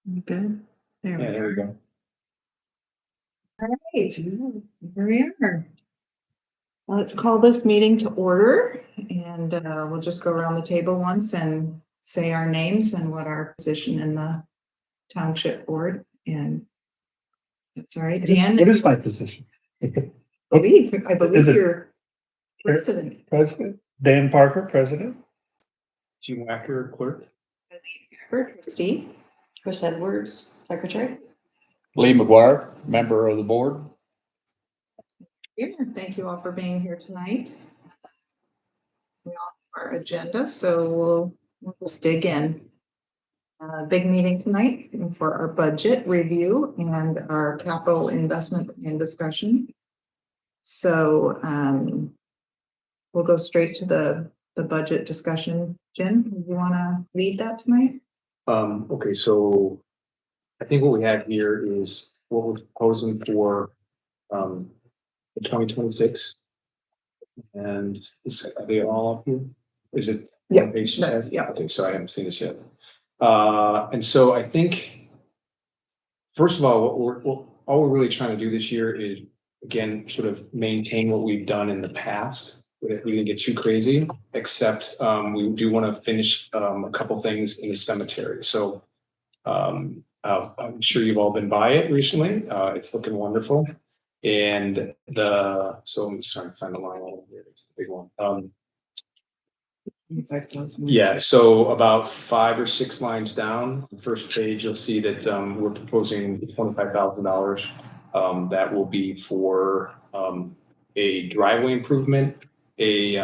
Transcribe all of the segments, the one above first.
Good. There we There we are. go. All right, here we are. Let's call this meeting to order and we'll just go around the table once and say our names and what our position in the township board and that's all right. Dan, What is my position? I believe Is it- you're president. President? Dan Parker, president? Jim Wacker, clerk. Trustee. Chris Edwards, secretary. Lee McGuire, member of the board. Here, thank you all for being here tonight. We all have our agenda, so we'll just dig in. Big meeting tonight for our budget review and our capital investment and discussion. So we'll go straight to the budget discussion. Jen, do you want to lead that tonight? Okay, so I think what we have here is what we're proposing for the 2026. And are they all up here? Is it? Yeah, on page that- 10? yeah. Okay, so I haven't seen this yet. And so I think, first of all, all we're really trying to do this year is, again, sort of maintain what we've done in the past. We didn't get too crazy, except we do want to finish a couple things in the cemetery. So I'm sure you've all been by it recently. It's looking wonderful. And so I'm just trying to find the line over here. It's the big one. Yeah, so about 5 or 6 lines down, the first page, you'll see that we're proposing $25,000. That will be for a driveway improvement, a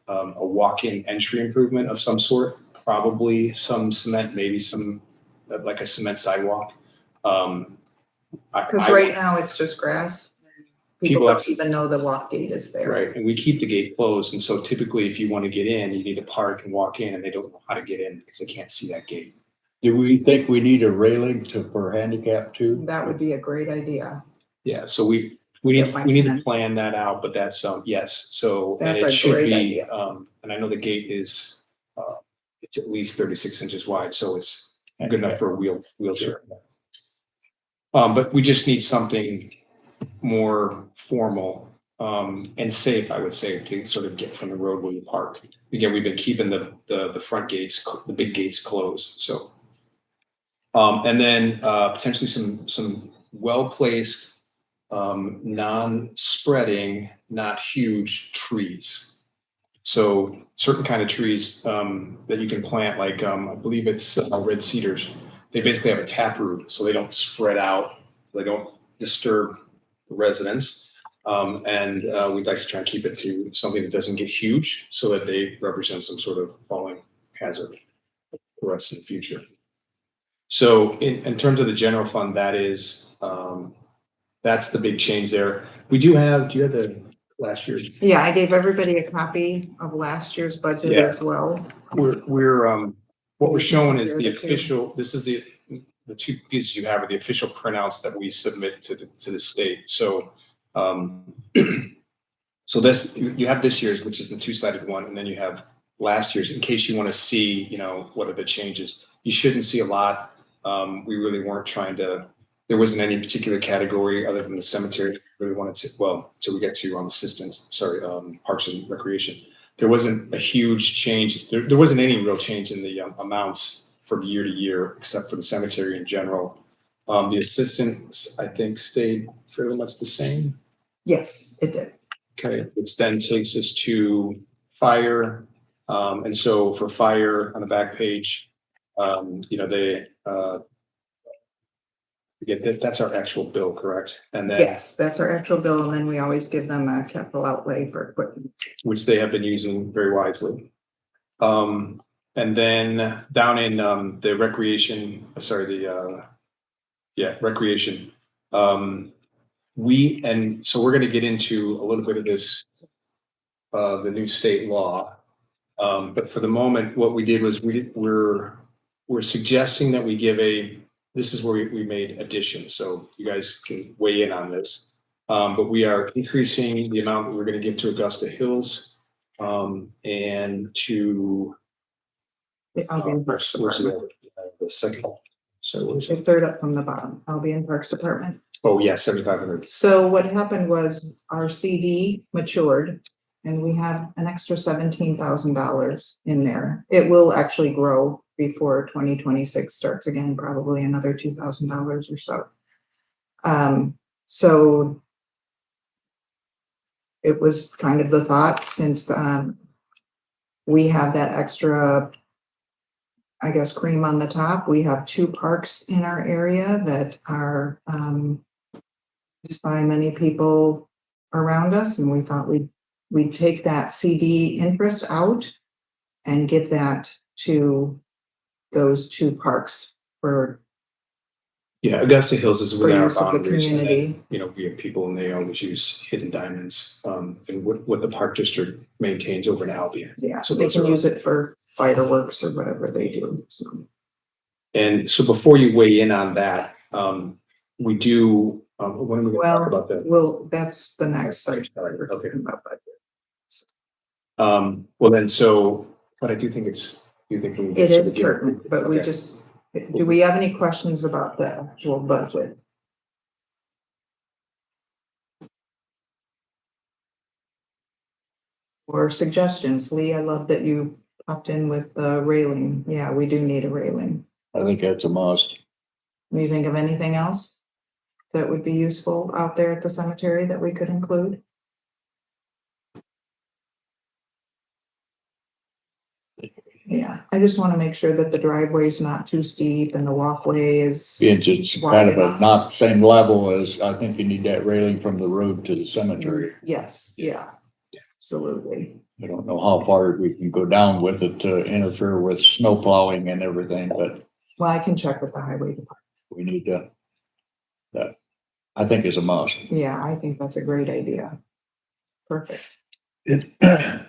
walk-in entry improvement of some sort, probably some cement, maybe some like a cement sidewalk. Because right now it's just grass. People don't even know the walk gate is there. Right, and we keep the gate closed, and so typically if you want to get in, you need to park and walk in, and they don't know how to get in because they can't see that gate. Do we think we need a railing for handicap too? That would be a great idea. Yeah, so we need to plan that out, but that's yes, so and That's it a should great be idea. and I know the gate is it's at least 36 inches wide, so it's good enough for a wheelchair. But we just need something more formal and safe, I would say, to sort of get from the road where you park. Again, we've been keeping the front gates, the big gates closed, so. And then potentially some well-placed, non-spreading, not huge trees. So certain kind of trees that you can plant, like I believe it's red cedars. They basically have a taproot, so they don't spread out, so they don't disturb the residents. And we'd like to try and keep it to something that doesn't get huge, so that they represent some sort of falling hazard for us in the future. So in terms of the general fund, that is, that's the big change there. We do you have the last year's? Yeah, I gave everybody a copy of last year's budget Yeah. as well. What we're showing is the Compare the two. official, this is the 2 pieces you have are the official printouts that we submit to the state. So, so this, you have this year's, which is the 2-sided one, and then you have last year's in case you want to see, what are the changes. You shouldn't see a lot. We really weren't trying to, there wasn't any particular category other than the cemetery. We really wanted to, till we get to Parks and Recreation. There wasn't a huge change. There wasn't any real change in the amounts from year to year, except for the cemetery in general. The assistants, I think, stayed fairly much the same. Yes, it did. Okay, which then takes us to fire. And so for fire on the back page, that's our actual bill, correct? And then Yes, that's our actual bill, and then we always give them a capital outlay for equipment. which they have been using very wisely. And then down in the recreation, recreation. So we're going to get into a little bit of this, the new state law. But for the moment, what we did was we're suggesting that we give this is where we made additions. So you guys can weigh in on this. But we are increasing the amount that we're going to give to Augusta Hills and to The Albion Parks where's Department. the second So what was the it? third up from the bottom, Albion Parks Department. Oh, yeah, 7,500. So what happened was our CD matured and we have an extra $17,000 in there. It will actually grow before 2026 starts again, probably another $2,000 or so. So it was kind of the thought since, we have that extra, I guess, cream on the top. We have 2 parks in our area that are, used by many people around us, and we thought we'd take that CD interest out and give that to those 2 parks for Yeah, Augusta Hills is within our use of the boundaries. And then, community. you know, we have people and they always use Hidden Diamonds, and what the park district maintains over in Albion. Yeah, So they those can are- use it for fireworks or whatever they do, so. And so before you weigh in on that, we do, when are we gonna talk Well, about that? well, that's the next section. Okay. We're talking about budget. Well then, so, but I do think it's, do you think? we It sort is of give- pertinent, but we Okay. just, do we have any questions about the actual budget? Or suggestions? Lee, I love that you popped in with the railing. Yeah, we do need a railing. I think that's a must. Can you think of anything else that would be useful out there at the cemetery that we could include? Yeah, I just want to make sure that the driveway is not too steep and the walkway is, It's kind of a, not the same level as, I think you need that railing from the road to the cemetery. yes, yeah, absolutely. I don't know how far we can go down with it to interfere with snow plowing and everything, but Well, I can check with the highway department. we need to, that, I think is a must. Yeah, I think that's a great idea. Perfect.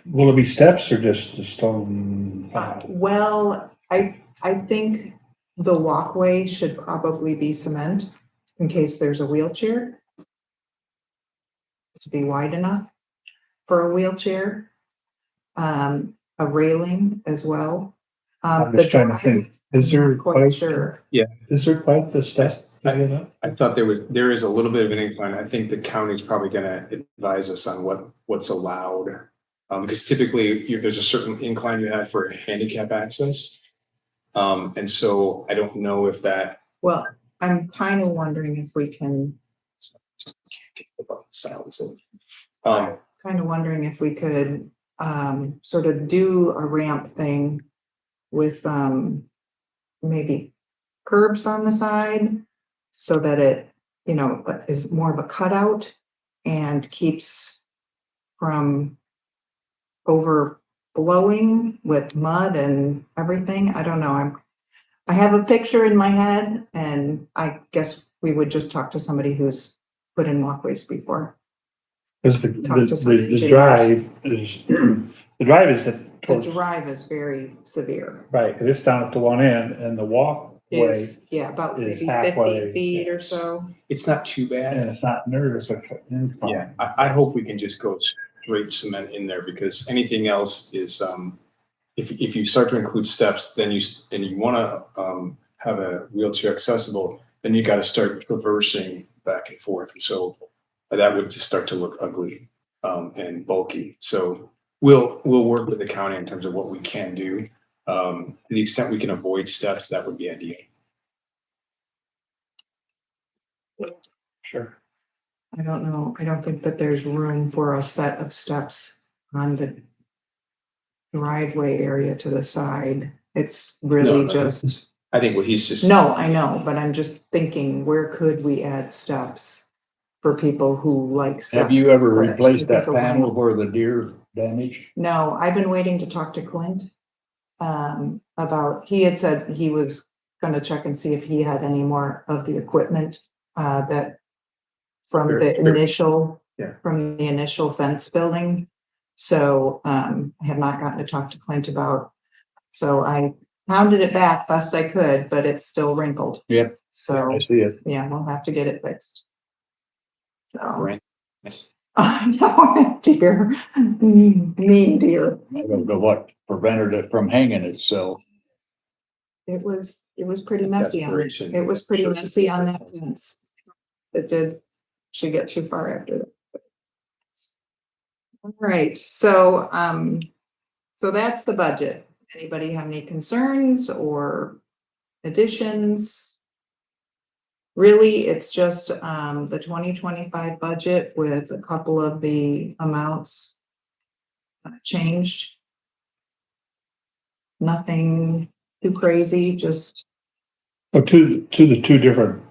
Will it be steps or just the stone? Well, I think the walkway should probably be cement in case there's a wheelchair. To be wide enough for a wheelchair. A railing as well. I'm The just trying to think, is there I'm not quite quite, sure. is there quite the steps? to get up? I thought there is a little bit of an incline. I think the county's probably gonna advise us on what's allowed. Because typically there's a certain incline you have for handicap access. And so I don't know if that. Well, I'm kind of wondering if we can, Sounds. kind of wondering if we could, sort of do a ramp thing with, maybe curbs on the side so that it, you know, is more of a cutout and keeps from overflowing with mud and everything. I don't know. I have a picture in my head and I guess we would just talk to somebody who's put in walkways before. Cause Talk to some the engineers. drive is, the drive is The towards, drive is very severe. right, cause it's down at the one end and the walkway, Is, yeah, about is maybe halfway, 50 feet or yes. so. It's not too bad. and it's not near as an incline. Yeah, I hope we can just go straight cement in there because anything else is, if you start to include steps, then you wanna, have a wheelchair accessible, then you gotta start traversing back and forth. And so that would just start to look ugly, and bulky. So we'll work with the county in terms of what we can do. To the extent we can avoid steps, that would be ideal. Sure. I don't know. I don't think that there's room for a set of steps on the driveway area to the side. It's really No, just, I think what he's just. no, I know, but I'm just thinking, where could we add steps for people who like steps? Have you ever but I replaced that think a panel ramp- where the deer damage? No, I've been waiting to talk to Clint. About, he had said he was gonna check and see if he had any more of the equipment, that from Sure, the sure. initial, Yeah. from the initial fence building. So, I have not gotten to talk to Clint about, so I pounded it back best I could, but it's still wrinkled. Yep. So, I see it. yeah, we'll have to get it fixed. So, Right. I know, dear, mean deer. I don't know what prevented it from hanging itself. it was pretty messy on it. Desperation. It was pretty messy on that fence. It did, should get too far after that. All right, so, so that's the budget. Anybody have any concerns or additions? Really, it's just, the 2025 budget with a couple of the amounts changed. Nothing too crazy, just, But to the two different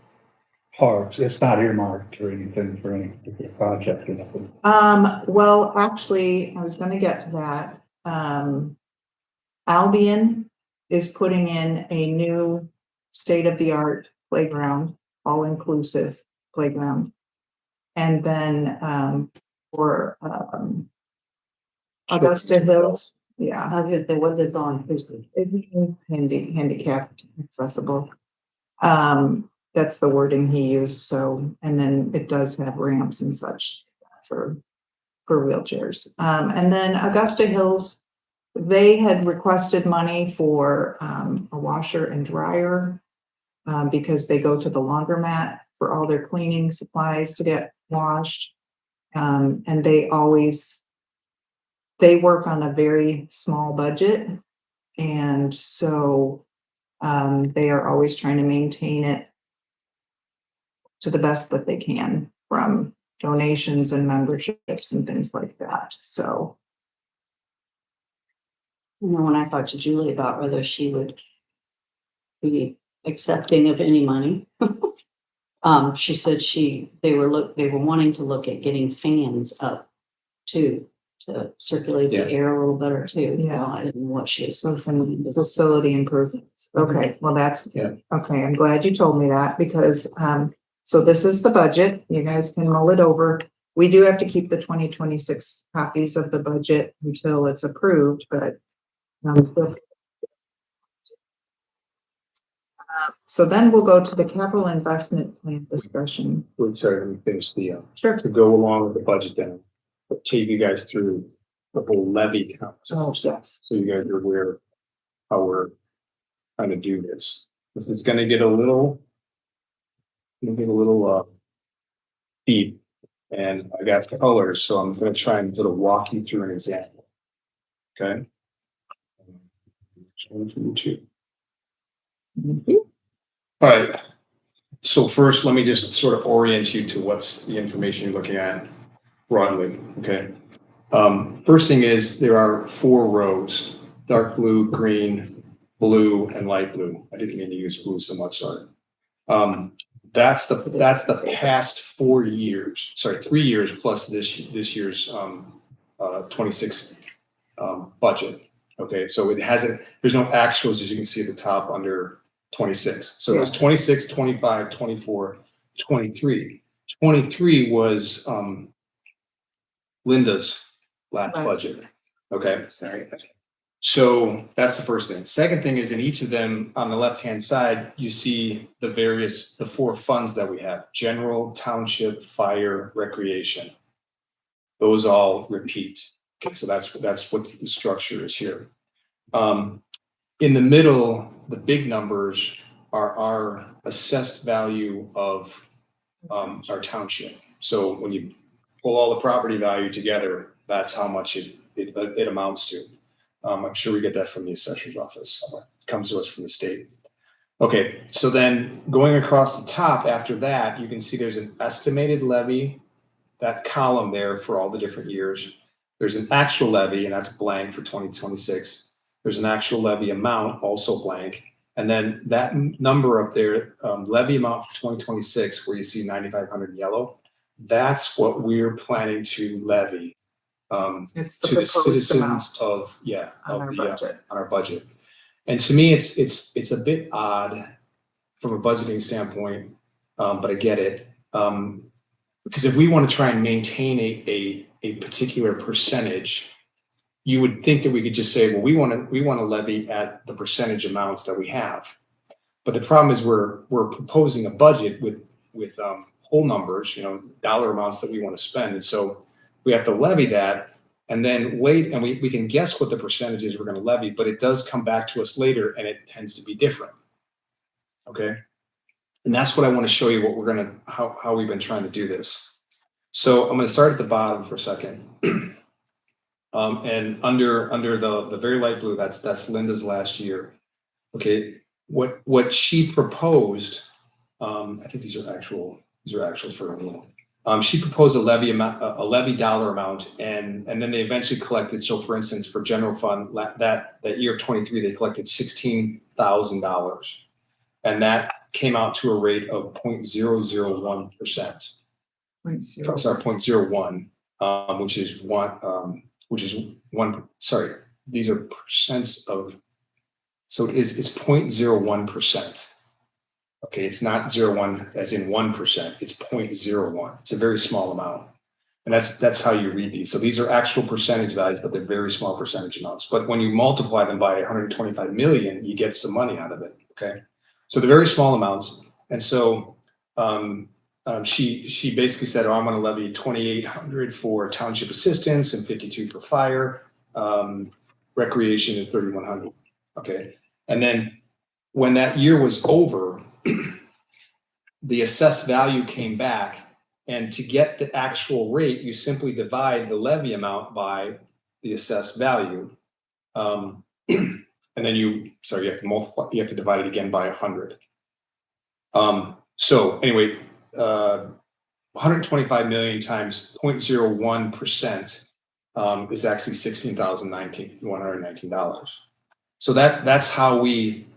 parks, it's not earmarked or anything for any particular project or nothing. well, actually, I was gonna get to that. Albion is putting in a new state-of-the-art playground, all-inclusive playground. And then, for, Augusta Hills, yeah. What is all inclusive? Handicapped accessible. That's the wording he used, so, and then it does have ramps and such for wheelchairs. And then Augusta Hills, they had requested money for, a washer and dryer, because they go to the laundromat for all their cleaning supplies to get washed. And they work on a very small budget. And so, they are always trying to maintain it to the best that they can from donations and memberships and things like that. So, When I talked to Julie about whether she would be accepting of any money, she said they were wanting to look at getting fans up too, to circulate the Yeah. air a little better too. Yeah. I didn't know what she was. so from facility improvements. Okay, well, that's, Yeah. okay, I'm glad you told me that because, so this is the budget. You guys can mull it over. We do have to keep the 2026 copies of the budget until it's approved, but, so then we'll go to the capital investment plan discussion. Wait, sorry, let me finish Sure. to go along with the budget then. I'll take you guys through the whole levy count. Oh, yes. So you guys are aware of how we're trying to do this. This is gonna get a little deep, and I got colors, so I'm gonna try and sort of walk you through an example. Okay? One for you too. All right. So first, let me just sort of orient you to what's the information you're looking at broadly, okay? First thing is there are 4 rows, dark blue, green, blue, and light blue. I didn't mean to use blue so much, sorry. That's the past 4 years, 3 years plus this year's 26 budget. Okay, so it hasn't, there's no actuals, as you can see at the top under 26. So it was 26, 25, 24, 23. 23 was Linda's last Right. budget. Okay, sorry. So that's the first thing. Second thing is in each of them on the left-hand side, you see the 4 funds that we have: general, township, fire, recreation. Those all repeat. Okay, so that's what the structure is here. In the middle, the big numbers are our assessed value of our township. So when you pull all the property value together, that's how much it amounts to. I'm sure we get that from the assessor's office. It comes to us from the state. Okay, so then going across the top after that, you can see there's an estimated levy, that column there for all the different years. There's an actual levy, and that's blank for 2026. There's an actual levy amount, also blank. And then that number up there, levy amount for 2026, where you see 9,500 yellow, that's what we're planning to levy It's the to the proposed amount citizens of on our budget. on our budget. And to me, it's a bit odd from a budgeting standpoint, but I get it. Because if we want to try and maintain a particular percentage, you would think that we could just say, well, we want to levy at the percentage amounts that we have. But the problem is we're proposing a budget with whole numbers, dollar amounts that we want to spend. And so we have to levy that, and then wait, and we can guess what the percentages we're going to levy, but it does come back to us later and it tends to be different. Okay. And that's what I want to show you, what we're going to, how we've been trying to do this. So I'm going to start at the bottom for a second. And under the very light blue, that's Linda's last year. Okay. What she proposed, I think these are actuals for me. She proposed a levy dollar amount, and then they eventually collected. So, for instance, for general fund, that year of 23, they collected $16,000, and that came out to a rate of 0.001%. Sorry, 0.01, which is one. Sorry, these are percents of. So it's 0.01%. Okay, it's not 0.1 as in 1%. It's 0.01. It's a very small amount, and that's how you read these. So these are actual percentage values, but they're very small percentage amounts. But when you multiply them by 125 million, you get some money out of it. Okay, so they're very small amounts, and so she basically said, "Oh, I'm going to levy 2,800 for township assistance and 52 for fire, recreation, and 3,100." Okay, and then when that year was over, the assessed value came back, and to get the actual rate, you simply divide the levy amount by the assessed value, and then you have to multiply. You have to divide it again by 100. So anyway, 125 million times 0.01% is actually $16,119. So that's how we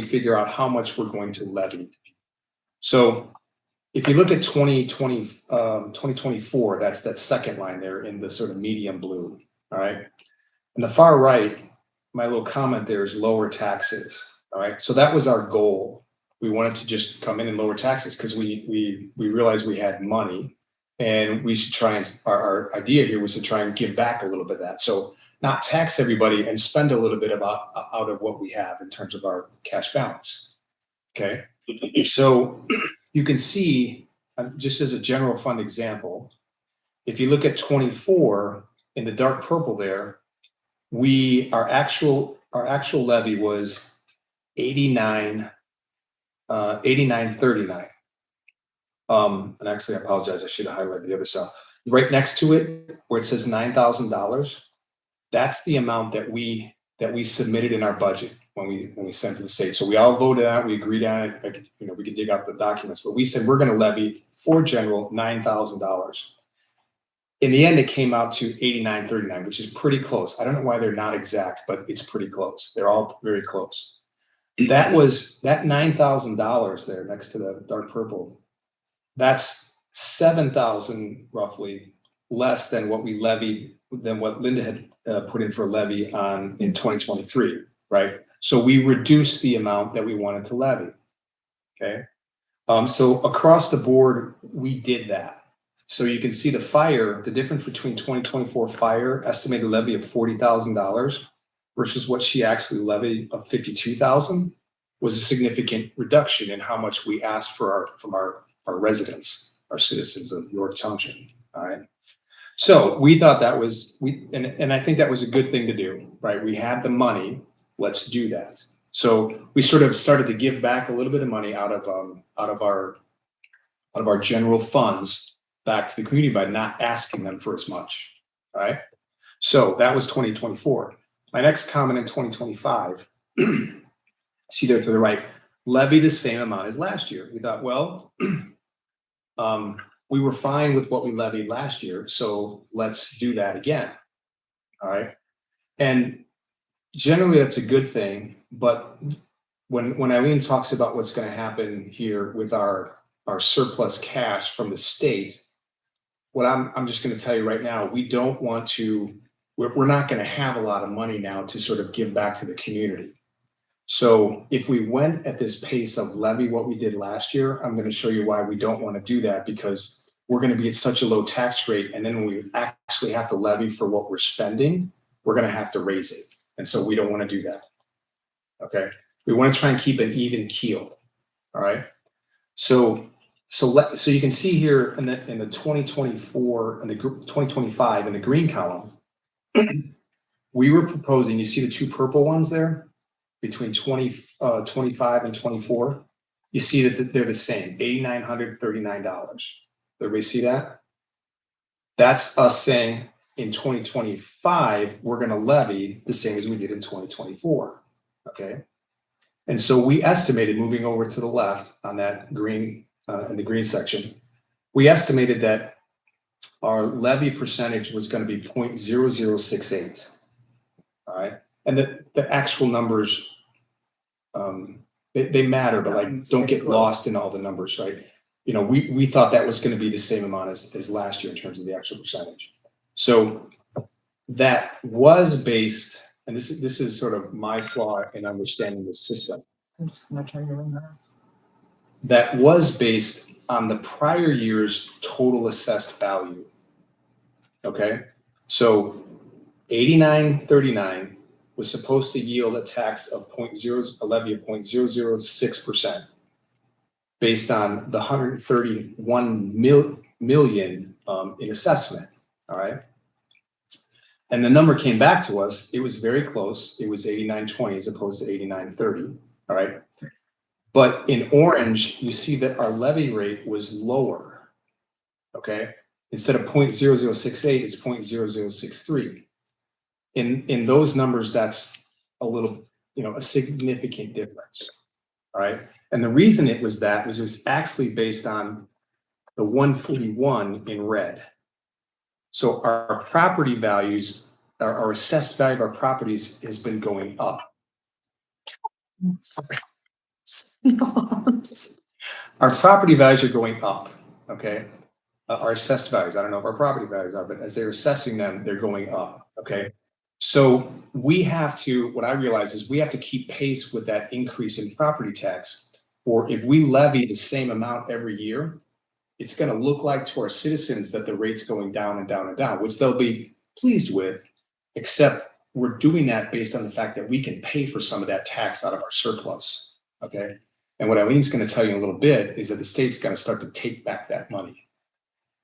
figure out how much we're going to levy. So if you look at 2024, that's that second line there in the sort of medium blue. All right. And the far right, my little comment there is lower taxes. All right. So that was our goal. We wanted to just come in and lower taxes because we realized we had money, and we should try and our idea here was to try and give back a little bit of that. So not tax everybody and spend a little bit out of what we have in terms of our cash balance. Okay. So you can see, just as a general fund example, if you look at 24 in the dark purple there, our actual levy was 89.39. And actually, I apologize. I should have highlighted the other side. Right next to it, where it says $9,000, that's the amount that we submitted in our budget when we sent to the state. So we all voted out. We agreed on it. We could dig out the documents, but we said we're going to levy for general $9,000. In the end, it came out to 89.39, which is pretty close. I don't know why they're not exact, but it's pretty close. They're all very close. That $9,000 there next to the dark purple. That's 7,000 roughly less than what we levied, than what Linda had put in for levy in 2023, right? So we reduced the amount that we wanted to levy. Okay. So across the board, we did that. So you can see the difference between 2024 fire estimated levy of $40,000 versus what she actually levied of $52,000 was a significant reduction in how much we asked from our residents, our citizens of York Township. All right. So we thought that was and I think that was a good thing to do, right? We had the money, let's do that. So we sort of started to give back a little bit of money out of our general funds back to the community by not asking them for as much. All right. So that was 2024. My next comment in 2025, see there to the right, levy the same amount as last year. We thought, well, we were fine with what we levied last year, so let's do that again. All right. And generally that's a good thing, but when Eileen talks about what's going to happen here with our surplus cash from the state, what I'm just going to tell you right now, we don't want to, we're not going to have a lot of money now to sort of give back to the community. So if we went at this pace of levy what we did last year, I'm going to show you why we don't want to do that, because we're going to be at such a low tax rate. And then when we actually have to levy for what we're spending, we're going to have to raise it. And so we don't want to do that. Okay. We want to try and keep an even keel. All right. So you can see here in the 2024 and the 2025 in the green column, we were proposing, you see the two purple ones there between 25 and 24? You see that they're the same, $8,939. Everybody see that? That's us saying in 2025, we're going to levy the same as we did in 2024. Okay. And so we estimated, moving over to the left on that green, in the green section, we estimated that our levy percentage was going to be 0.0068. All right. And the actual numbers, they matter, but like, don't get lost in all the numbers, right? You know, we thought that was going to be the same amount as last year in terms of the actual percentage. So that was based, and this is sort of my flaw in understanding the system. I'm just gonna turn your ring around. That was based on the prior year's total assessed value. Okay, so 8939 was supposed to yield a tax of a levy of 0.006% based on the 131 million in assessment. All right. And the number came back to us. It was very close. It was 8920 as opposed to 8930. All right. But in orange, you see that our levy rate was lower. Okay. Instead of 0.0068, it's 0.0063. In those numbers, that's a little, you know, a significant difference. All right. And the reason it was that was it was actually based on the 141 in red. So our property values, our assessed value of our properties has been going up. Our property values are going up, okay? Our assessed values, I don't know if our property values are, but as they're assessing them, they're going up, okay? So we have to, what I realize is we have to keep pace with that increase in property tax, or if we levy the same amount every year, it's gonna look like to our citizens that the rate's going down and down and down, which they'll be pleased with, except we're doing that based on the fact that we can pay for some of that tax out of our surplus, okay? And what Eileen's gonna tell you in a little bit is that the state's gonna start to take back that money.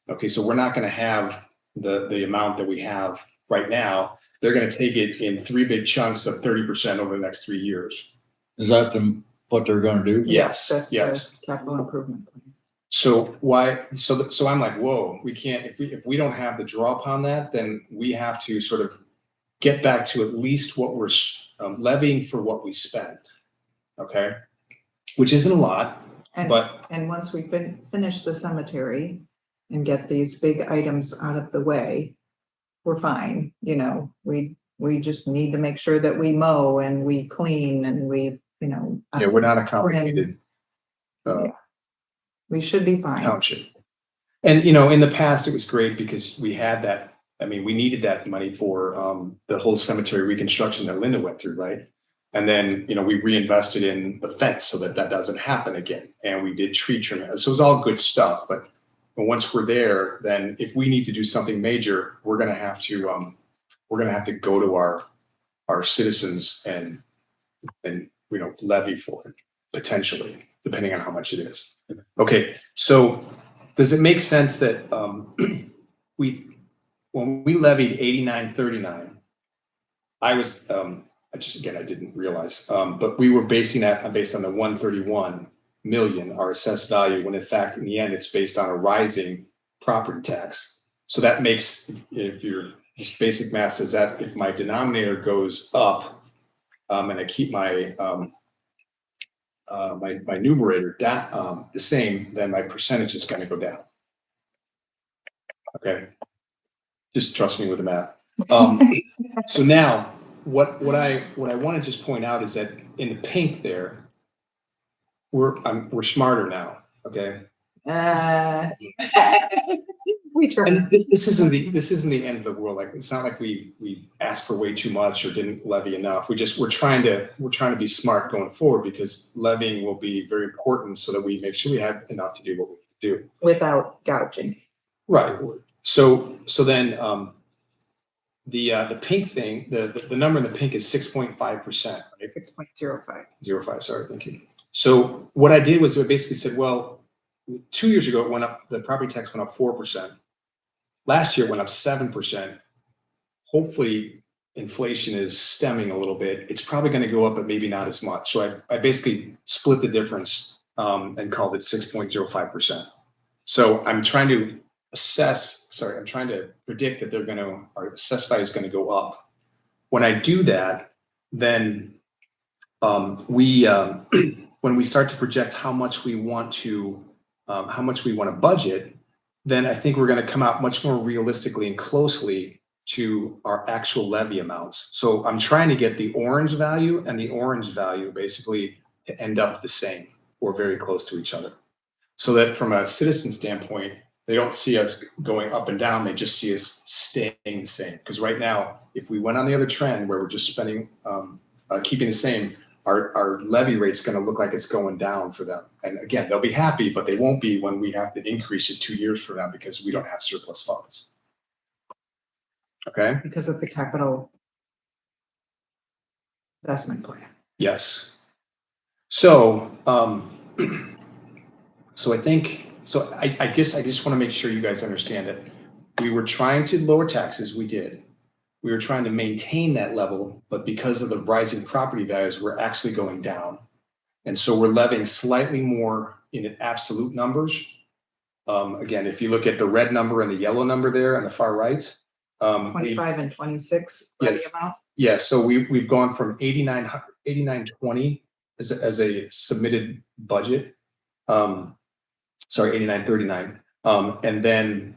Okay, so we're not gonna have the amount that we have right now. They're gonna take it in 3 big chunks of 30% over the next 3 years. Is that what they're gonna do? Yes, That's yes. the capital improvement plan. So why, so I'm like, whoa, we can't, if we don't have the draw upon that, then we have to sort of get back to at least what we're levying for what we spend. Okay, which isn't a lot, but. And once we finish the cemetery and get these big items out of the way, we're fine. You know, we just need to make sure that we mow and we clean and we, you know. Yeah, we're not a complicated we should be fine. township. And, you know, in the past, it was great because we had that, I mean, we needed that money for the whole cemetery reconstruction that Linda went through, right? And then, you know, we reinvested in the fence so that that doesn't happen again. And we did tree trimming. So it was all good stuff. But once we're there, then if we need to do something major, we're going to have to go to our citizens and, you know, levy for it, potentially, depending on how much it is. Okay, so does it make sense that when we levied 8939, I was I didn't realize, but we were basing that based on the 131 million, our assessed value, when in fact in the end it's based on a rising property tax. So that makes, if you're just basic math says that if my denominator goes up and I keep my my numerator down the same, then my percentage is going to go down. Okay, just trust me with the math. So now, what I want to just point out is that in the pink there, we're smarter now. Okay. We try. And this isn't the end of the world. Like, it's not like we asked for way too much or didn't levy enough. We're trying to be smart going forward, because levying will be very important so that we make sure we have enough to do what we need to do Without gouging. right. So then the pink thing, the number in the pink is 6.5%, right? 6.05. 0.5, sorry, thank you. So what I did was I basically said, well, 2 years ago it went up, the property tax went up 4%. Last year it went up 7%. hopefully inflation is stemming a little bit. It's probably going to go up, but maybe not as much. So I basically split the difference and called it 6.05%. So I'm trying to I'm trying to predict that our assessed value is going to go up. When I do that, then when we start to project how much we want to budget, then I think we're going to come out much more realistically and closely to our actual levy amounts. So I'm trying to get the orange value and the orange value basically to end up the same or very close to each other. So that from a citizen standpoint, they don't see us going up and down, they just see us staying the same. Because right now, if we went on the other trend where we're just spending, keeping the same, our levy rate's going to look like it's going down for them. And again, they'll be happy, but they won't be when we have to increase it 2 years from now because we don't have surplus funds. Okay? Because of the capital investment plan. Yes. So, I guess I just want to make sure you guys understand that we were trying to lower taxes. We did. We were trying to maintain that level, but because of the rising property values, we're actually going down. And so we're levying slightly more in absolute numbers. Again, if you look at the red number and the yellow number there on the far right. 25 and 26 levy amount. Yeah, so we've gone from 8920 as a submitted budget. Sorry, 8939. And then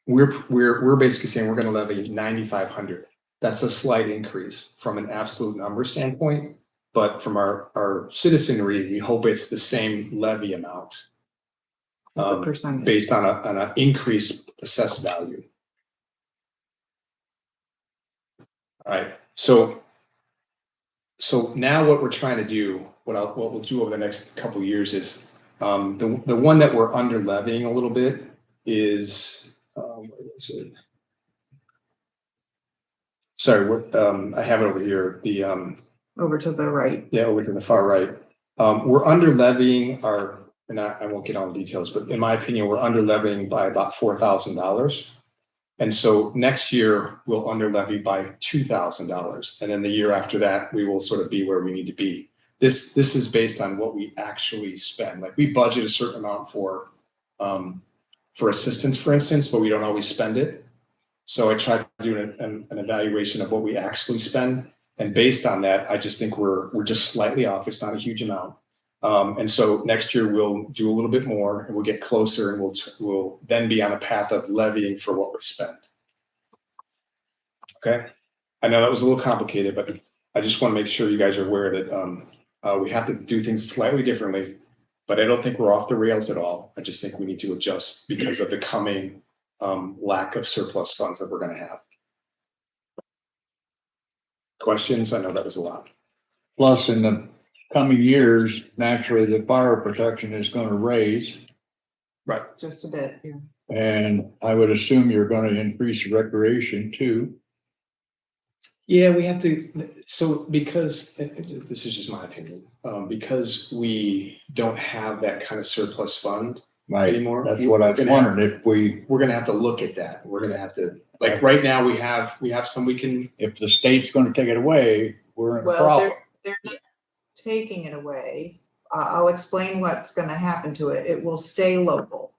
we're basically saying we're going to levy 9,500. That's a slight increase from an absolute number standpoint, but from our citizenry, we hope it's the same levy amount As a percentage. based on an increased assessed value. All right. So now what we're trying to do, what we'll do over the next couple of years is the one that we're under levying a little bit is where is it? Sorry, I have it over here. The Over to the right. yeah, over to the far right. We're under levying and I won't get all the details, but in my opinion, we're under levying by about $4,000. And so next year we'll under levy by $2,000. And then the year after that, we will sort of be where we need to be. This is based on what we actually spend. Like we budget a certain amount for assistance, for instance, but we don't always spend it. So I try to do an evaluation of what we actually spend. And based on that, I just think we're just slightly off. It's not a huge amount. And so next year we'll do a little bit more and we'll get closer and we'll then be on a path of levying for what we spend. Okay. I know that was a little complicated, but I just want to make sure you guys are aware that we have to do things slightly differently, but I don't think we're off the rails at all. I just think we need to adjust because of the coming lack of surplus funds that we're going to have. Questions? I know that was a lot. Plus, in the coming years, naturally, the fire protection is going to raise. Right. Just a bit. Yeah. And I would assume you're going to increase recreation too. Yeah, we have to. So because this is just my opinion, because we don't have that kind of surplus fund Right. anymore. That's what I was wondering we're going to have to look at that. We're going to have to, like right now we have some we can. if the state's going to take it away, we're in a Well, problem. they're not taking it away. I'll explain what's going to happen to it. It will stay local,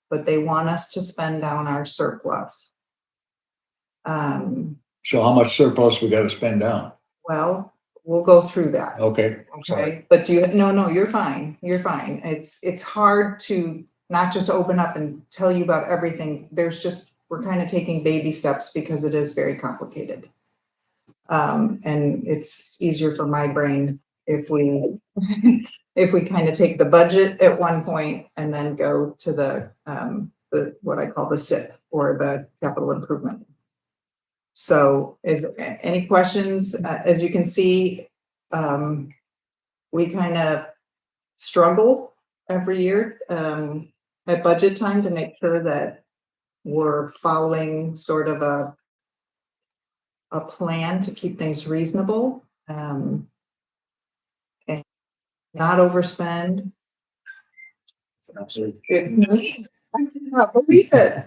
but they want us to spend down our surplus. So how much surplus we got to spend down? Well, we'll go through that. Okay. Sorry. Okay, but no, you're fine. You're fine. It's hard to not just open up and tell you about everything. We're kind of taking baby steps because it is very complicated. And it's easier for my brain if we kind of take the budget at one point and then go to the what I call the SIP or the capital improvement. So is any questions? As you can see, we kind of struggle every year at budget time to make sure that we're following sort of a plan to keep things reasonable and not overspend. It's me. I cannot believe it.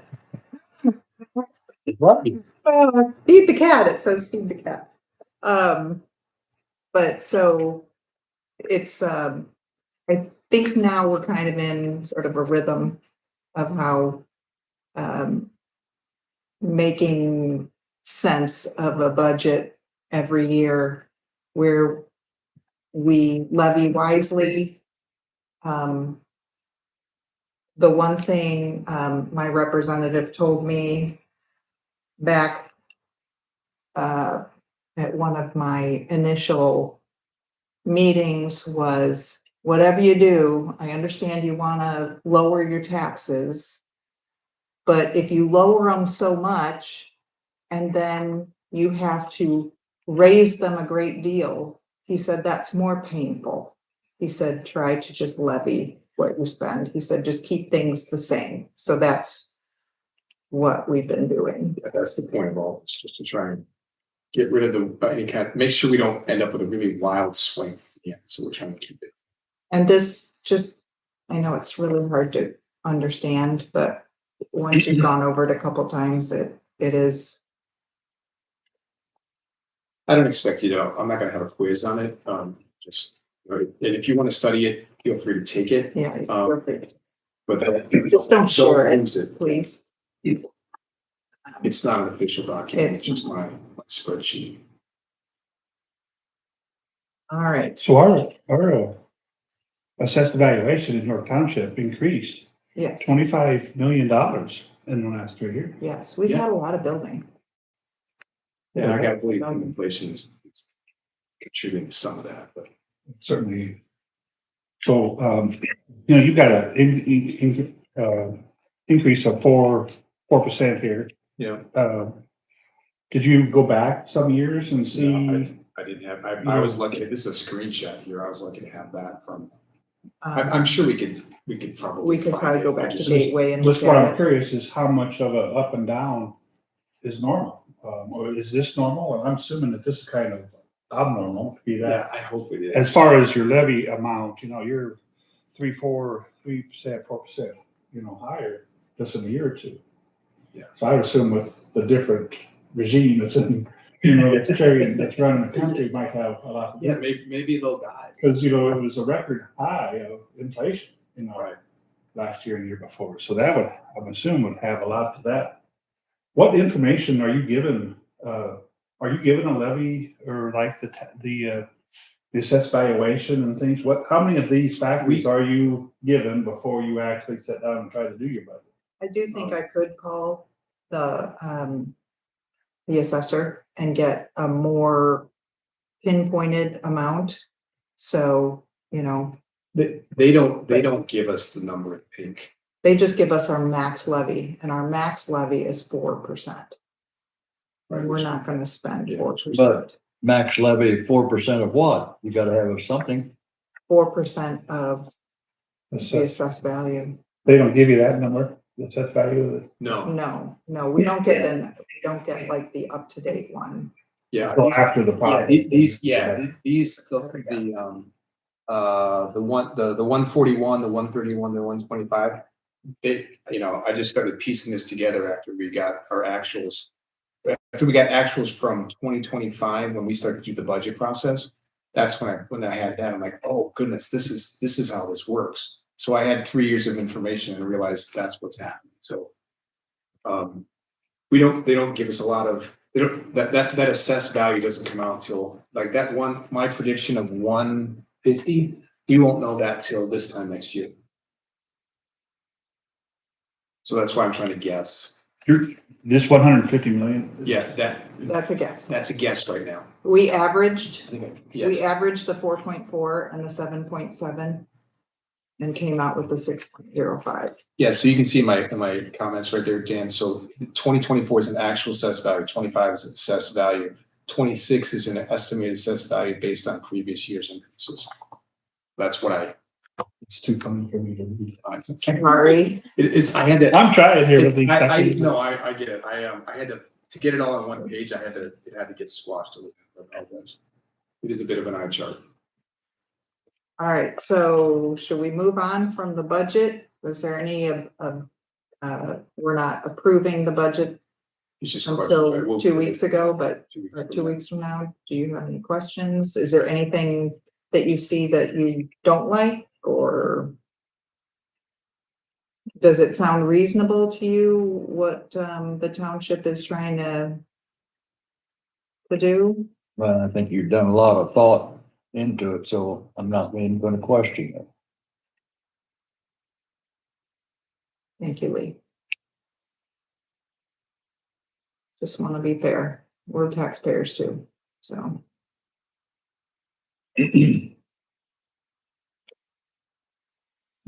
Right. Feed the cat, it says feed the cat. But so it's, I think now we're kind of in sort of a rhythm of how, making sense of a budget every year where we levy wisely. The one thing, my representative told me back, at one of my initial meetings was, whatever you do, I understand you wanna lower your taxes. But if you lower them so much and then you have to raise them a great deal, he said, that's more painful. He said, try to just levy what you spend. He said, just keep things the same. So that's what we've been doing. Yeah, that's the point of all this, just to try and get rid of any kind, make sure we don't end up with a really wild swing. Yeah, so we're trying to keep it. And this just, I know it's really hard to understand, but once you've gone over it a couple times, it is. I don't expect you to, I'm not gonna have a quiz on it, just, and if you wanna study it, feel free to take it. Yeah. Perfect. But Just don't share it, use it. please. It's not an official document, it's It's- just my spreadsheet. All right, So our assessed valuation in North Township increased yes, $25 million in the last 3 years. yes, we've had a lot of building. And I gotta believe inflation is contributing to some of that, but. Certainly. So, you've got an increase of 4% here. Yeah. Did you go back some years and see? No, I didn't have, I was lucky, this is a screenshot here, I was lucky to have that from, I'm sure we could probably. We could find probably it. go I back to just- Gateway and That's look what at I'm it. curious is how much of a up and down is normal? Or is this normal? And I'm assuming that this is kind of abnormal to be that. Yeah, I hope it is. As far as your levy amount, you're 3%, 4%, higher just in a year or two. Yeah. So I would assume with the different regime that's in, that's running the country might have a lot. Yeah, maybe they'll die. Because, it was a record high of inflation, Right. last year and the year before. So that would, I'm assuming would have a lot to that. What information are you given? Are you given a levy or like the assessed valuation and things? How many of these factors are you given before you actually sit down and try to do your budget? I do think I could call the assessor and get a more pinpointed amount. So, They don't give us the number in pink. they just give us our max levy and our max levy is 4%. And we're not gonna spend 4%. But- Max levy 4% of what? You gotta have something. 4% of the Assessed- assessed value. They don't give you that number, the assessed value of it. No, No, we don't get like the up-to-date one. yeah. Until after the Yeah, project. the 141, the 131, the 125. I just started piecing this together after we got our actuals. After we got actuals from 2025, when we started to do the budget process, that's when I had that, I'm like, oh goodness, this is how this works. So I had 3 years of information and realized that's what's happening. So they don't give us a lot of, that assessed value doesn't come out till like that one, my prediction of 150, you won't know that till this time next year. So that's why I'm trying to guess. This 150 million? Yeah, That's a guess. that's a guess right now. We averaged I think, We yes, averaged the 4.4 and the 7.7 and came out with the 6.05. yeah, so you can see my comments right there, Dan. So 2024 is an actual assessed value, 25 is an assessed value, 26 is an estimated assessed value based on previous year's increases. That's what It's too funny for me to read. Sorry. it's, I had to. I'm trying here with It's, these. I get it. I had to get it all on one page. It had to get squashed a little bit. It is a bit of an eye chart. All right, so should we move on from the budget? Was there any we're not approving the budget It's just a question, right? until We'll- 2 weeks ago, but 2 weeks or from 2 weeks from now, do you have any questions? Is there anything that you see that you don't like, or does it sound reasonable to you what the township is trying to do? Well, I think you've done a lot of thought into it, so I'm not even gonna question it. Thank you, Lee. Just want to be fair. We're taxpayers too, so.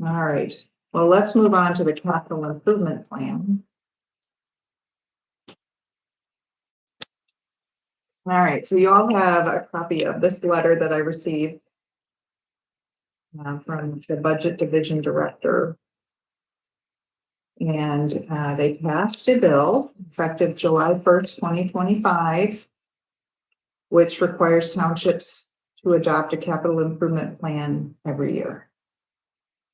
All right, well, let's move on to the capital improvement plan. All right, so you all have a copy of this letter that I received from the Budget Division Director. And they passed a bill effective July 1st, 2025, which requires townships to adopt a capital improvement plan every year.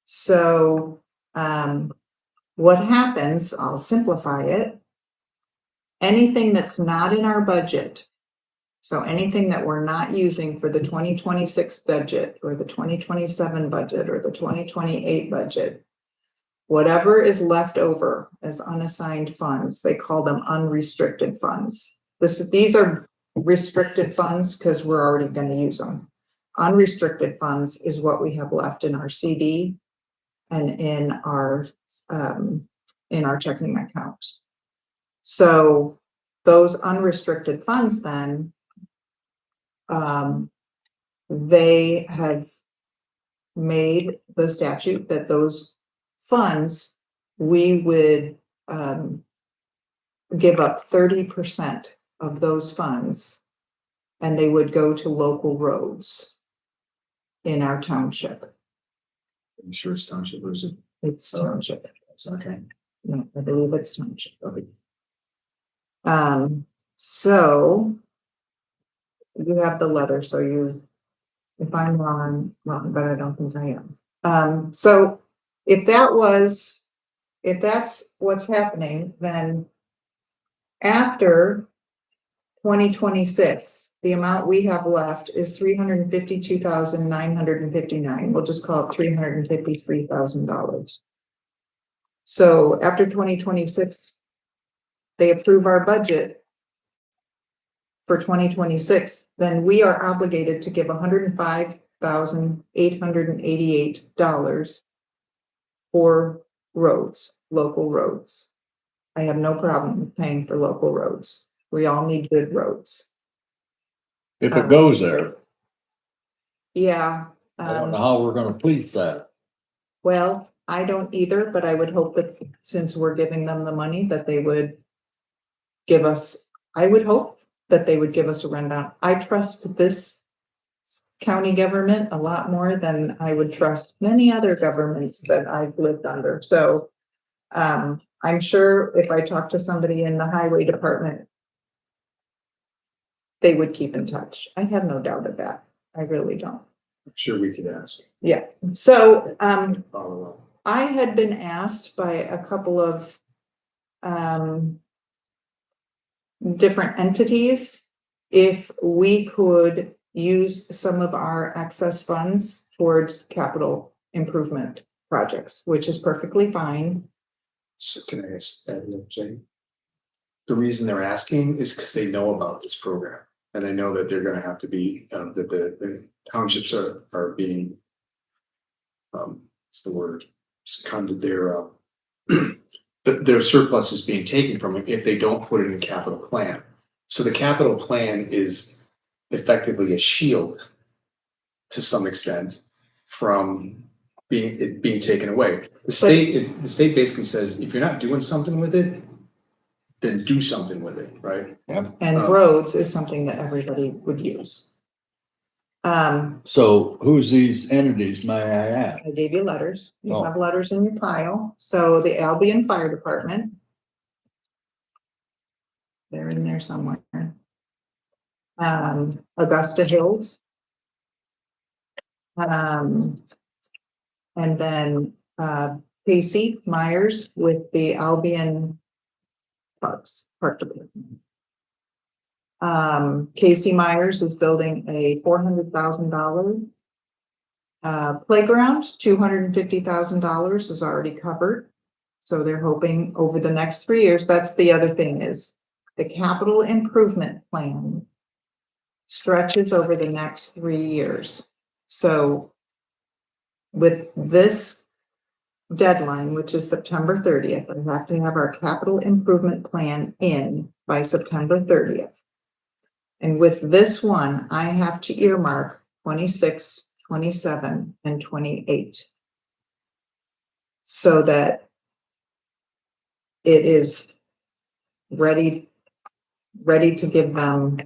So what happens, I'll simplify it. Anything that's not in our budget, so anything that we're not using for the 2026 budget or the 2027 budget or the 2028 budget, whatever is left over as unassigned funds, they call them unrestricted funds. These are restricted funds because we're already going to use them. Unrestricted funds is what we have left in our CD and in our checking account. So those unrestricted funds then, they have made the statute that those funds, we would give up 30% of those funds, and they would go to local roads in our township. I'm sure it's township, or is it? It's township. It's okay. No, I believe it's township. So you have the letter, so if I'm wrong, well, but I don't think I am. So if that's what's happening, then after 2026, the amount we have left is $352,959. We'll just call it $353,000. So after 2026, they approve our budget for 2026, then we are obligated to give $105,888 for roads, local roads. I have no problem with paying for local roads. We all need good roads. If it goes there, Yeah. I don't know how we're gonna police that. Well, I don't either, but I would hope that since we're giving them the money, that they would give us, I would hope that they would give us a rundown. I trust this county government a lot more than I would trust many other governments that I've lived under. So I'm sure if I talk to somebody in the highway department, they would keep in touch. I have no doubt of that. I really don't. I'm sure we could ask. Yeah. So Follow up. I had been asked by a couple of different entities if we could use some of our excess funds towards capital improvement projects, which is perfectly fine. So can I ask, say? The reason they're asking is because they know about this program, and they know that they're gonna have to be, that the townships are being, what's the word? Seconded their surplus is being taken from it if they don't put it in a capital plan. So the capital plan is effectively a shield to some extent from being taken away. The state basically says, if you're not doing something with it, then do something with it, right? And roads is something that everybody would use. So who's these entities, may I ask? I gave you letters. You Oh. have letters in your pile. So the Albion Fire Department. They're in there somewhere. Augusta Hills. And then Casey Myers with the Albion Park Department. Casey Myers is building a $400,000 playground. $250,000 is already covered. So they're hoping over the next 3 years, that's the other thing is the capital improvement plan stretches over the next 3 years. So with this deadline, which is September 30th, we have to have our capital improvement plan in by September 30th. And with this one, I have to earmark 26, 27, and 28. So that it is ready to give them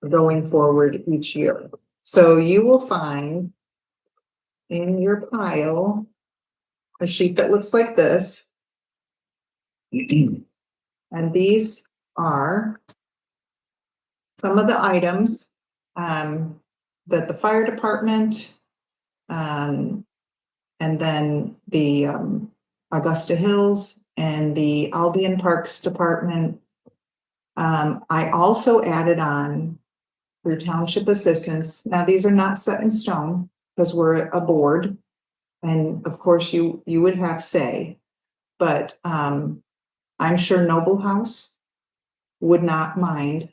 going forward each year. So you will find in your pile a sheet that looks like this. And these are some of the items that the fire department and then the Augusta Hills and the Albion Parks Department. I also added on through township assistance. Now, these are not set in stone because we're a board. And of course, you would have say, but I'm sure Noble House would not mind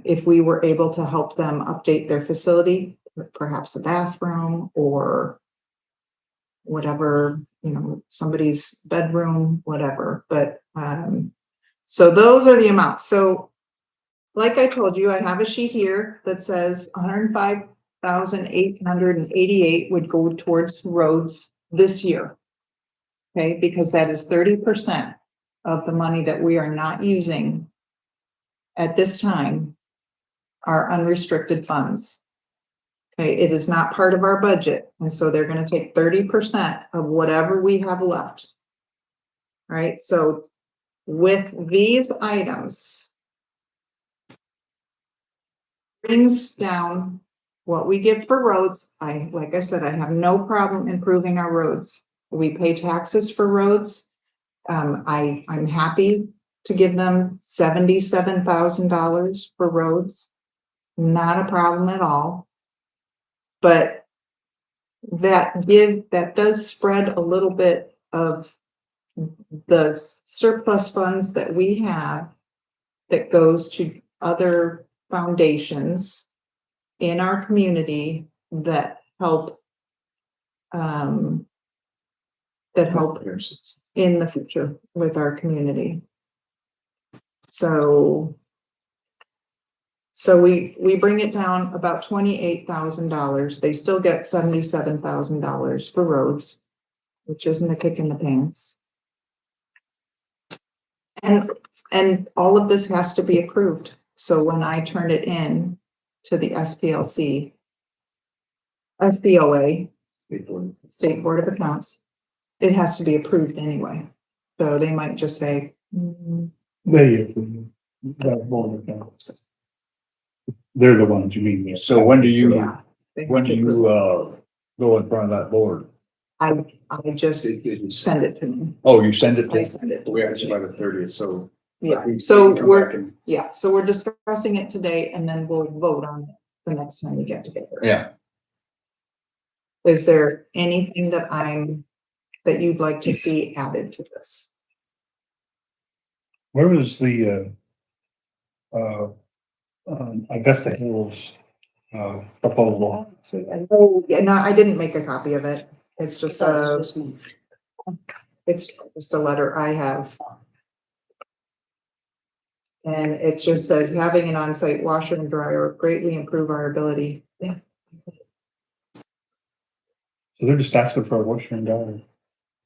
if we were able to help them update their facility, perhaps a bathroom or whatever, somebody's bedroom, whatever. But so those are the amounts. So like I told you, I have a sheet here that says 105,888 would go towards roads this year. Okay, because that is 30% of the money that we are not using at this time are unrestricted funds. Okay, it is not part of our budget. And so they're going to take 30% of whatever we have left. Right, so with these items, brings down what we give for roads. Like I said, I have no problem improving our roads. We pay taxes for roads. I'm happy to give them $77,000 for roads. Not a problem at all. But that does spread a little bit of the surplus funds that we have that goes to other foundations in our community that help in the future with our community. So we bring it down about $28,000. They still get $77,000 for roads, which isn't a kick in the pants. And all of this has to be approved. So when I turn it in to the SPLC, FBOA, State Board of Accounts, it has to be approved anyway. So they might just say, They're the ones you mean. So when do you, yeah. they have when to do you, approve it. go in front of that board? I just send it to me. Oh, you send it I to, send it. We actually by the 30th, so. Yeah, we so can come we're, back and- yeah, so we're discussing it today and then we'll vote on it the next time we get together. yeah. Is there anything that you'd like to see added to this? Where was the, Augusta Hills, proposal? Oh, yeah, no, I didn't make a copy of it. It's just That was just a letter I have. And it just says, having an on-site washer and dryer greatly improve our ability. Yeah. So they're just asking for a washer and dryer.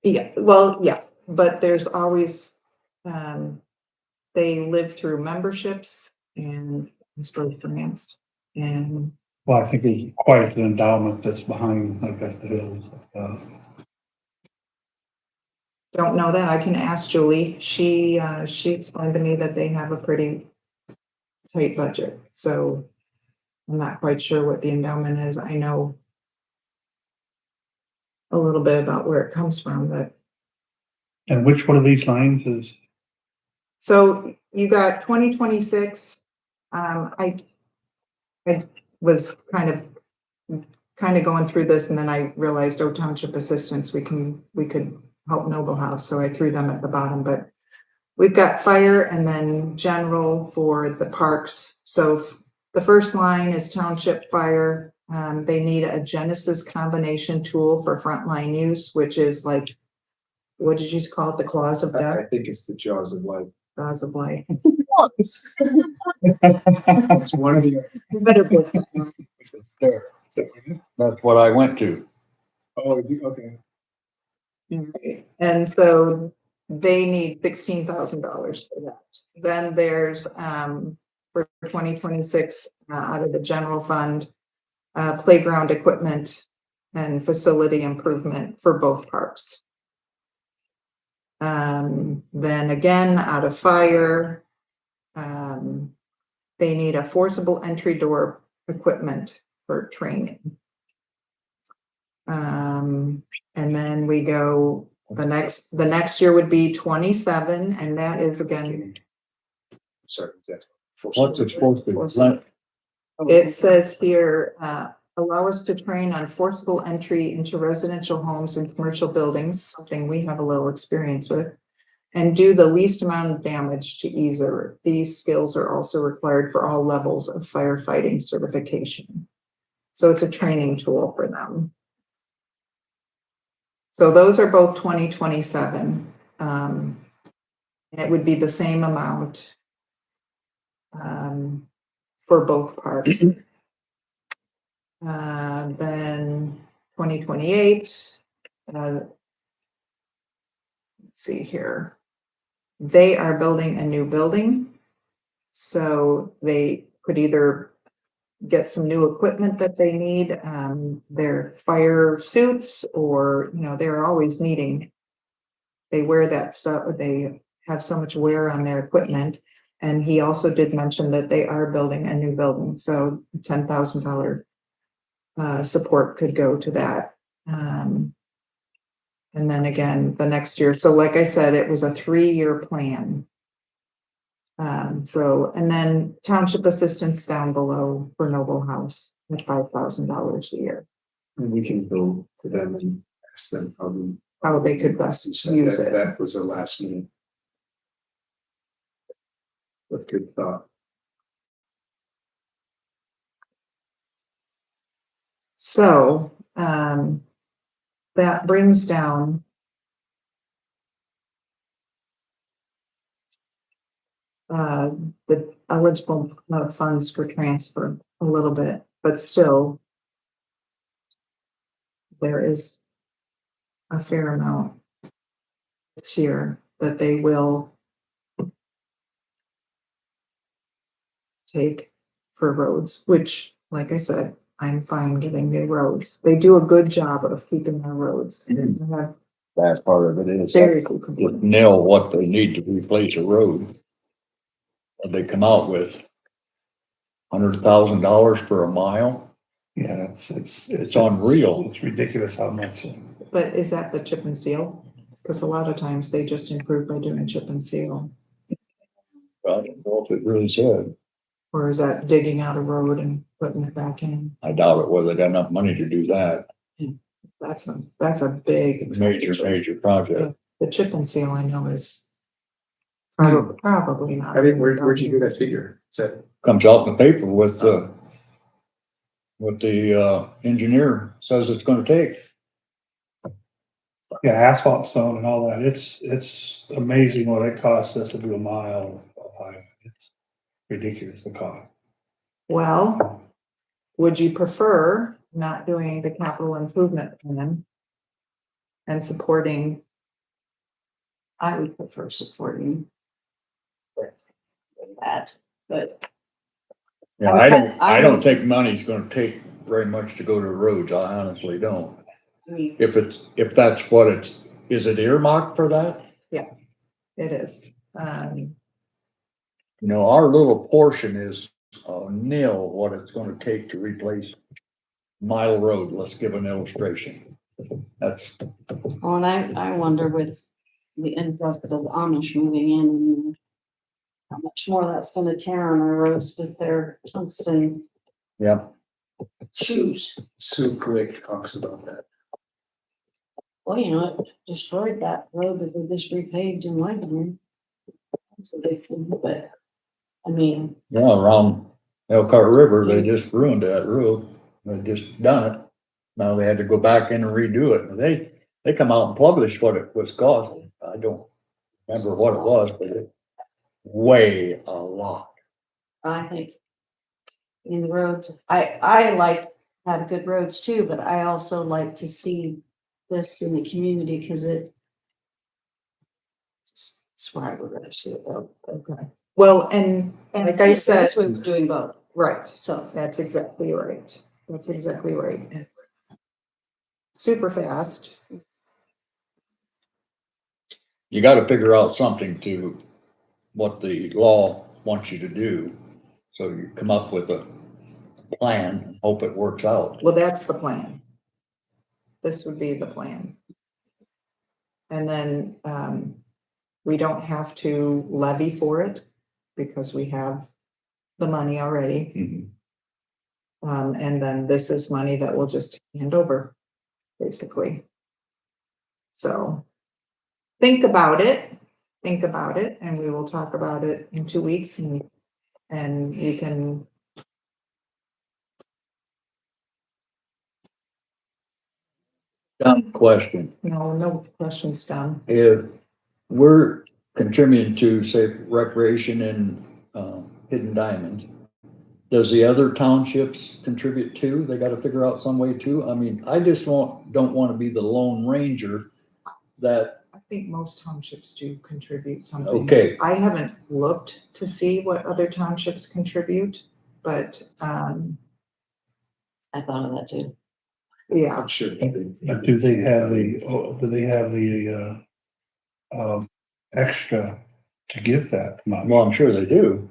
Yeah, well, yeah, but there's always, they live through memberships and I suppose grants and. Well, I think it's quite an endowment that's behind Augusta Hills. Don't know that. I can ask Julie. She explained to me that they have a pretty tight budget, so I'm not quite sure what the endowment is. I know a little bit about where it comes from, but And which one of these lines is, So you got 2026. I was kind of going through this and then I realized, oh, township assistance, we could help Noble House. So I threw them at the bottom, but we've got fire and then general for the parks. So the first line is township fire. They need a Genesis combination tool for frontline use, which is like, what did you call it? The claws of death? I think it's the jaws of life. Claws of life. It's one of the. You better book that one. There, that's what I went to. Oh, okay. Right. And so they need $16,000 for that. Then there's, for 2026, out of the general fund, playground equipment and facility improvement for both parks. Then again, out of fire, they need a forcible entry door equipment for training. And then we go, the next year would be 27, and that is again, Sorry, that's. What's it supposed to be? Forcible. It says here, allow us to train on forcible entry into residential homes and commercial buildings, something we have a little experience with, and do the least amount of damage to either. These skills are also required for all levels of firefighting certification. So it's a training tool for them. So those are both 2027. And it would be the same amount for both parks. Then 2028, let's see here. They are building a new building. So they could either get some new equipment that they need, their fire suits, or, they're always needing, they wear that stuff, they have so much wear on their equipment. And he also did mention that they are building a new building, so $10,000 support could go to that. And then again, the next year, so like I said, it was a 3-year plan. And then township assistance down below for Noble House at $5,000 a year. And we can go to them and ask them How they could best use it. That was a last minute. What good thought. So, that brings down the eligible funds for transfer a little bit, but still there is a fair amount this year that they will take for roads, which, like I said, I'm fine getting the roads. They do a good job of keeping their roads. They have That's part of it is. very good Would nail what they need to replace a road. And they come out with $100,000 for a mile. Yeah, It's unreal. it's ridiculous how much. But is that the chip and seal? Because a lot of times they just improve by doing chip and seal. I don't know if it really said. Or is that digging out a road and putting it back in? I doubt it, whether they got enough money to do that. That's a big expenditure. Major project. The chip and seal I know is probably not. I mean, where'd you get that figure? Is that? Comes out in the paper with what the engineer says it's gonna take. Yeah, asphalt stone and all that. It's amazing what it costs us to do a mile of highway. It's ridiculous, the cost. Well, would you prefer not doing the capital improvement plan and supporting? I would prefer supporting that, but Yeah, I don't think money's gonna take very much to go to roads. I honestly don't. I mean, If that's what is it earmarked for that? It is. Our little portion is nil what it's gonna take to replace Mile Road. Let's give an illustration. That's, well, and I wonder with the influx of Amish moving in, how much more that's gonna tear on our roads with their tungsten Yeah, shoes. Sue Glick talks about that. Well, you know, it destroyed that road that they just repaved in my opinion. So they, but, I mean, yeah, around Elkhart River, they just ruined that road. They just done it. Now they had to go back in and redo it. And they come out and publish what it was costing. I don't remember what it was, but it way a lot. I think in the roads, I like have good roads too, but I also like to see this in the community because it's where I would rather see it go. Okay. Well, and like I said, This way we're doing both, right, so. that's exactly right. That's exactly right. Super fast. You gotta figure out something to what the law wants you to do. So you come up with a plan and hope it works out. Well, that's the plan. This would be the plan. And then, we don't have to levy for it because we have the money already. Mhm. And then this is money that we'll just hand over, basically. So think about it, and we will talk about it in 2 weeks and you can. Dumb question. No questions, Don. If we're contributing to, say, recreation and, Hidden Diamond, does the other townships contribute too? They gotta figure out some way too? I mean, I just don't wanna be the lone ranger that, I think most townships do contribute something. okay, I haven't looked to see what other townships contribute, but, I thought of that too. yeah, I'm sure. they do. But do they have the extra to give that money? well, I'm sure they do.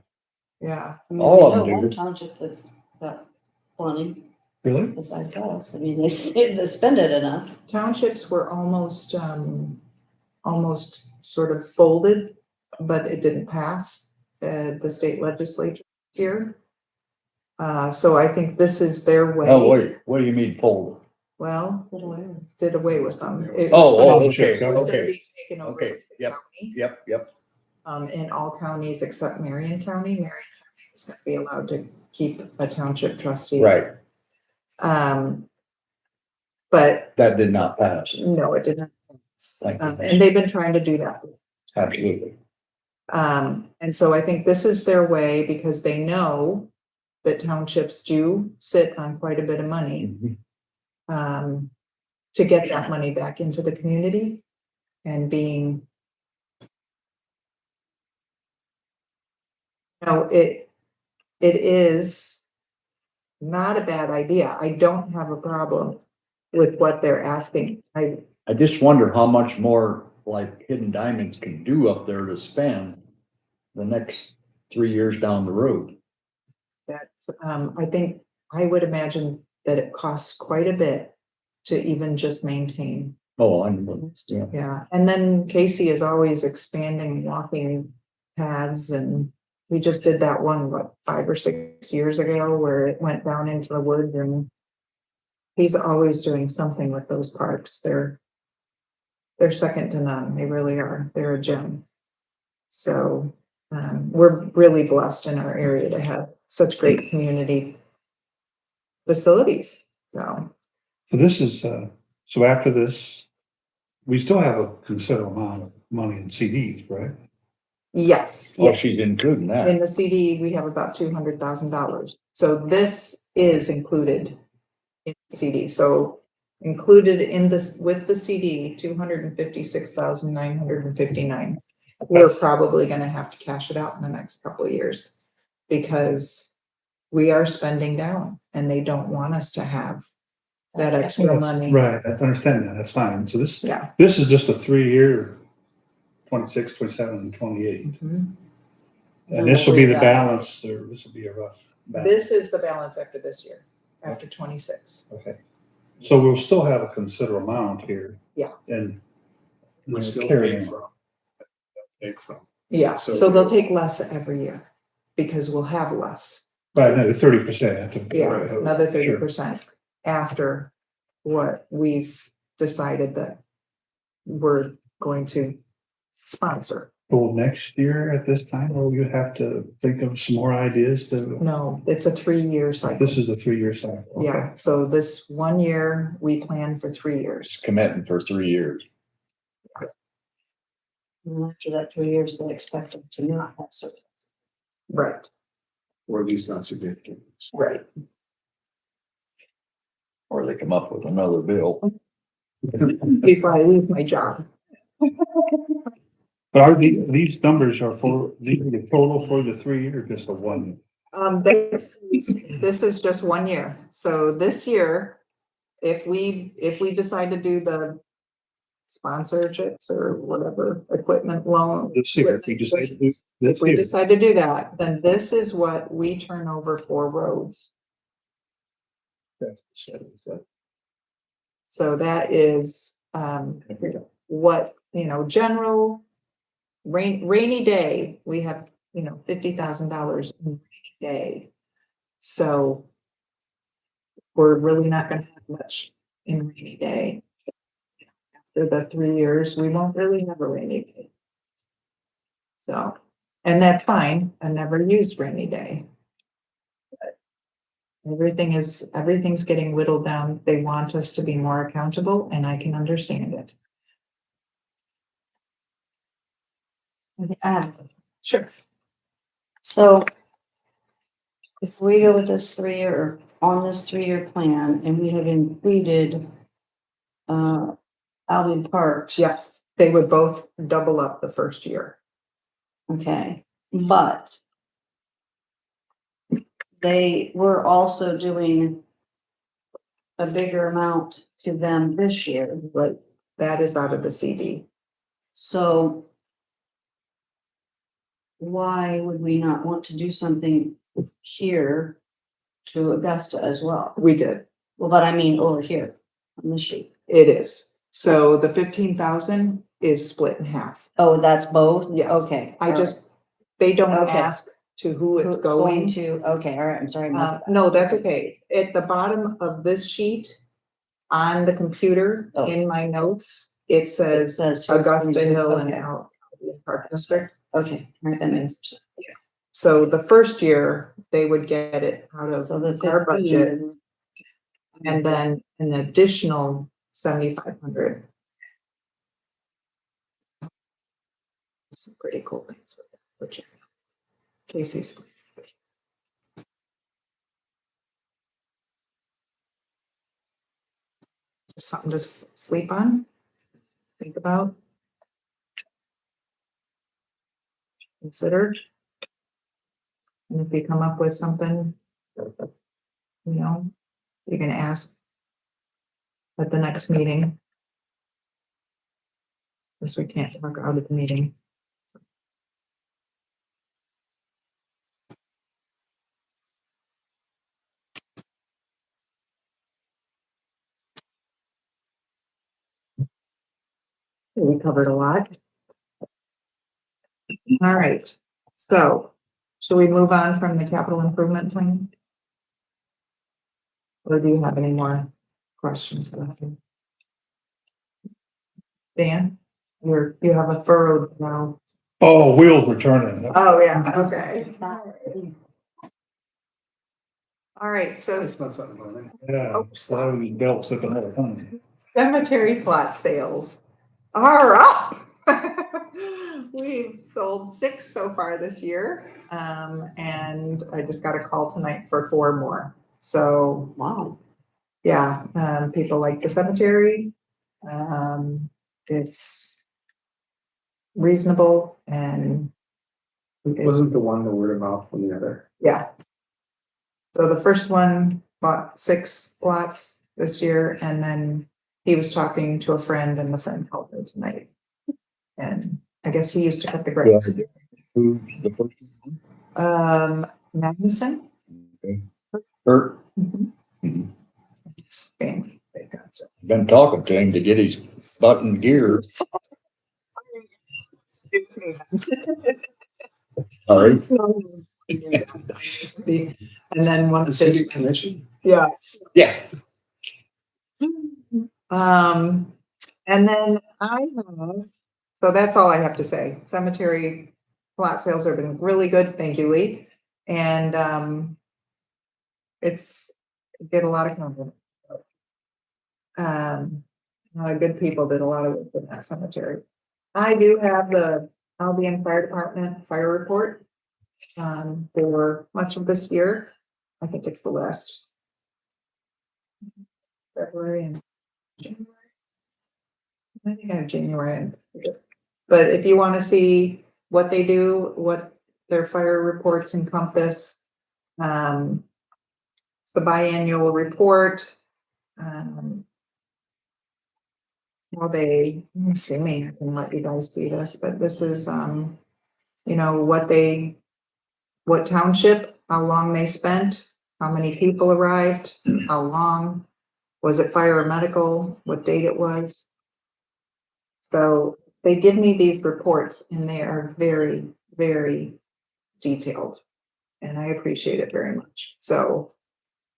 yeah. I mean, All of we them know one do. township that's got plenty Really? besides us. I mean, they spend it enough. Townships were almost sort of folded, but it didn't pass the state legislature here. So I think this is their way. Oh, wait, what do you mean fold? Well, Get away with it. did away with them. It was Oh, gonna be- okay, it was gonna okay, be taken over okay, by the yep. county, Yep. in all counties except Marion County. Marion County was gonna be allowed to keep a township trustee. Right, But that did not pass. no, it didn't. Thank you. And they've been trying to do that. Absolutely. And so I think this is their way because they know that townships do sit on quite a bit of money, Mhm. to get that money back into the community and being. No, it is not a bad idea. I don't have a problem with what they're asking. I just wonder how much more like Hidden Diamonds can do up there to spend the next 3 years down the road. That's, I think, I would imagine that it costs quite a bit to even just maintain. Oh, I know, yeah. Yeah, and then Casey is always expanding walking paths and we just did that one, what, 5 or 6 years ago where it went down into the woods and he's always doing something with those parks. They're second to none. They really are. They're a gem. So, we're really blessed in our area to have such great community facilities, so. So this is, so after this, we still have a considerable amount of money in CDs, right? Yes, Oh, yes. she's including In that. the CD, we have about $200,000. So this is included in the CD. So included in this, with the CD, 256,959. We're That's- probably gonna have to cash it out in the next couple of years because we are spending down and they don't want us to have that extra money. Right, I understand that, that's fine. So Yeah. this is just a 3-year, 26, 27, and 28. Mhm. And this will be the balance, or this will be a rough balance. This is the balance after this year, after 26. Okay. So we'll still have a considerable amount here. Yeah. And We still carry pay on. from. Pay from. Yeah, So- so they'll take less every year because we'll have less. But another 30%. Yeah, Right. another Sure. 30% after what we've decided that we're going to sponsor. Well, next year at this time, will you have to think of some more ideas to, No, it's a 3-year cycle. this is a 3-year cycle? Okay. Yeah, so this 1 year, we plan for 3 years. Committing for 3 years. And after that 3 years, they expect them to not have service. Right, Or at least not significant. right. Or they come up with another bill. Before I lose my job. But are these numbers are for, these are the total for the 3 year, or just the 1? This is just 1 year. So this year, if we decide to do the sponsorships or whatever, equipment loan. This year, if we decide to do If this we year. decide to do that, then this is what we turn over for roads. That's the setting, so. So that is, what, general rainy day, we have, $50,000 in rainy day. So we're really not gonna have much in rainy day. After the 3 years, we won't really have a rainy day. So, and that's fine. I never used rainy day. But everything's getting whittled down. They want us to be more accountable and I can understand it. Sure. So if we go with this 3-year, on this 3-year plan, and we have included Albion Parks. Yes, they would both double up the first year. Okay, but they were also doing a bigger amount to them this year. Right. That is out of the CD. So why would we not want to do something here to Augusta as well? We did. Well, but I mean over here on the sheet. It is. So the 15,000 is split in half. Oh, that's both? Yes. Okay. I just, they don't Okay. ask to who it's Who- going. to, okay, all right, I'm sorry. I missed that. No, that's okay. At the bottom of this sheet, on the computer, Oh. in my notes, it It says says who it's going Augusta to, Hill and okay. Albion Park District. Okay, all right, that makes sense. So the first year, they would get it out of So the our 15, budget, and then an additional 7,500. Some pretty cool things with it, which Casey's. Something to sleep on, think about. Consider. And if you come up with something, you can ask at the next meeting. Because we can't work out at the meeting. We covered a lot. All right, so should we move on from the capital improvement plan? Or do you have any more questions about it? Dan, you have a furrowed brow. Oh, wheels were turning. Oh, yeah, okay. It's not. All right, so That's not something going in. Yeah, Oh, so we built something other time. cemetery plot sales are up. We've sold 6 so far this year. And I just got a call tonight for 4 more. So, Wow. yeah, people like the cemetery. It's reasonable and Wasn't the one the word of mouth from the other? yeah. So the first one bought 6 plots this year, and then he was talking to a friend, and the friend called me tonight. And I guess he used to cut the grass. Who's the first one? Magnuson. Kurt, His family, they got it. been talking to him to get his butt in gear. Sorry. And then one The of city his, commission? yeah. Yeah. And then I have, so that's all I have to say. Cemetery lot sales have been really good. Thank you, Lee. And, did a lot of company. A lot of good people did a lot of work in that cemetery. I do have the Albion Fire Department fire report, for much of this year. I think it's the last February and January. I think I have January and, but if you want to see what they do, what their fire reports encompass, it's the biannual report. How they, I'm assuming I can let you guys see this, but this is, you know, what township, how long they spent, how many people arrived, how long, was it fire or medical, what date it was. So they give me these reports and they are very, very detailed. And I appreciate it very much. So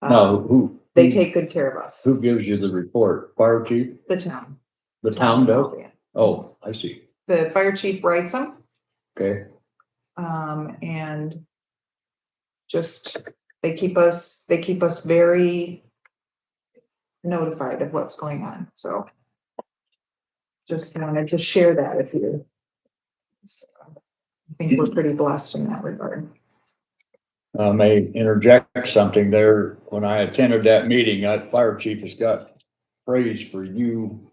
No, who? they take good care of us, Who gives you the report? Fire chief? the town. The town does? Albion. Oh, I see. The fire chief writes them, Okay. and just, they keep us very notified of what's going on, so. Just wanted to share that with you. So, I think we're pretty blessed in that regard. I may interject something there. When I attended that meeting, that fire chief has got praise for you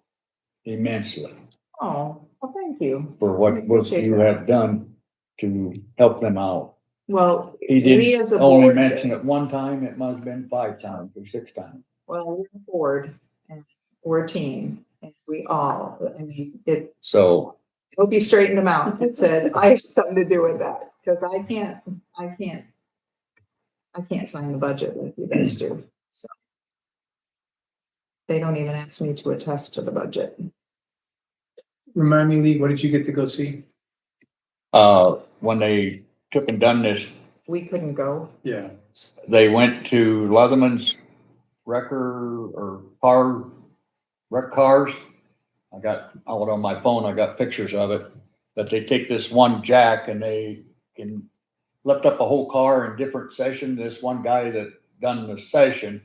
immensely Oh, well, thank you. for what Appreciate you that. have done to help them out. Well, He we didn't as a only board mention did. it one time, it must have been 5 times or 6 times. Well, we're a board and we're a team and we all, I mean, So, hope you straightened them out and said, I have something to do with that, because I can't sign the budget like you guys do, so. They don't even ask me to attest to the budget. Remind me, Lee, what did you get to go see? when they took and done this, We couldn't go. Yeah. they went to Leatherman's wrecker or wreck cars. I got out on my phone, I got pictures of it, that they take this one jack and they can lift up a whole car in different sessions. This one guy that done the session,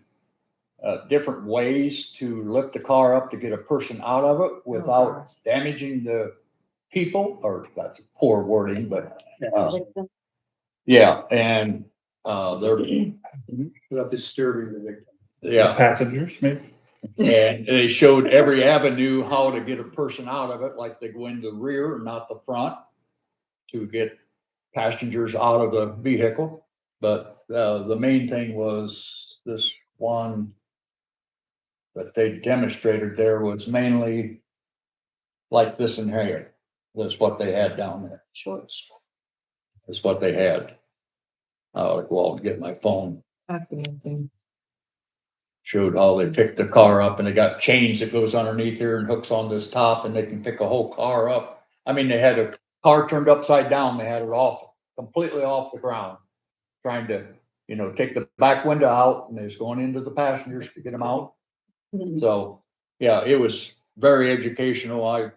different ways to lift the car up to get a person out of it without gosh. damaging the people, or that's poor wording, but, yeah, and, they're, Without disturbing the victim. yeah. Passengers, maybe? And they showed every avenue how to get a person out of it, like they go in the rear and not the front to get passengers out of the vehicle. But the main thing was this one that they demonstrated there was mainly like this in here. That's what they had down there. Shorts. That's what they had. I'll go out and get my phone. That's amazing. Showed how they picked the car up and they got chains that goes underneath here and hooks on this top and they can pick a whole car up. I mean, they had a car turned upside down. They had it completely off the ground. Trying to, take the back window out and they was going into the passengers to get them out. So, yeah, it was very educational. I